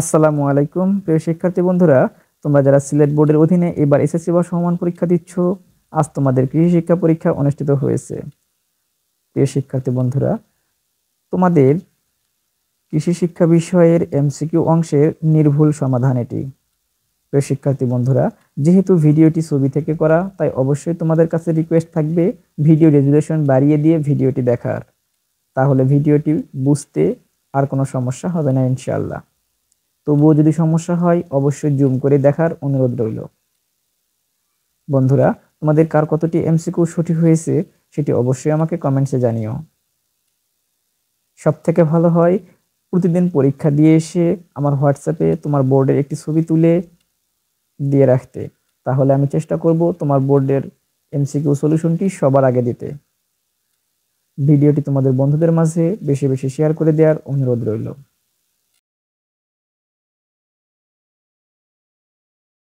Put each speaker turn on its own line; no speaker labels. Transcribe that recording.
আসসালামু আলাইকুম প্রিয় শিক্ষার্থী বন্ধুরা, তোমরা যারা সিলেট বোর্ডের অধীনে এবার এসএসসি বা সমমান পরীক্ষা দিচ্ছ, আজ তোমাদের কৃষি শিক্ষা পরীক্ষা অনুষ্ঠিত হয়েছে। প্রিয় শিক্ষার্থী বন্ধুরা, তোমাদের কৃষি শিক্ষা বিষয়ের এমসিকিউ অংশের নির্ভুল সমাধান এটি। প্রিয় শিক্ষার্থী বন্ধুরা, যেহেতু ভিডিওটি ছবি থেকে করা, তাই অবশ্যই তোমাদের কাছে রিকোয়েস্ট থাকবে ভিডিও রেজুলেশন বাড়িয়ে দিয়ে ভিডিওটি দেখার। তাহলে ভিডিওটি বুঝতে আর কোনো সমস্যা হবে না ইনশাআল্লাহ। তবুও যদি সমস্যা হয় অবশ্যই জুম করে দেখার অনুরোধ রইল। বন্ধুরা, তোমাদের কার কতটি এমসিকিউ সঠিক হয়েছে সেটি অবশ্যই আমাকে কমেন্টসে জানিও। সবথেকে ভালো হয় প্রতিদিন পরীক্ষা দিয়ে এসে আমার হোয়াটসঅ্যাপে তোমার বোর্ডের একটি ছবি তুলে দিয়ে রাখতে। তাহলে আমি চেষ্টা করব তোমার বোর্ডের এমসিকিউ সলিউশনটি সবার আগে দিতে। ভিডিওটি তোমাদের বন্ধুদের মাঝে বেশি বেশি শেয়ার করে দেওয়ার অনুরোধ রইল।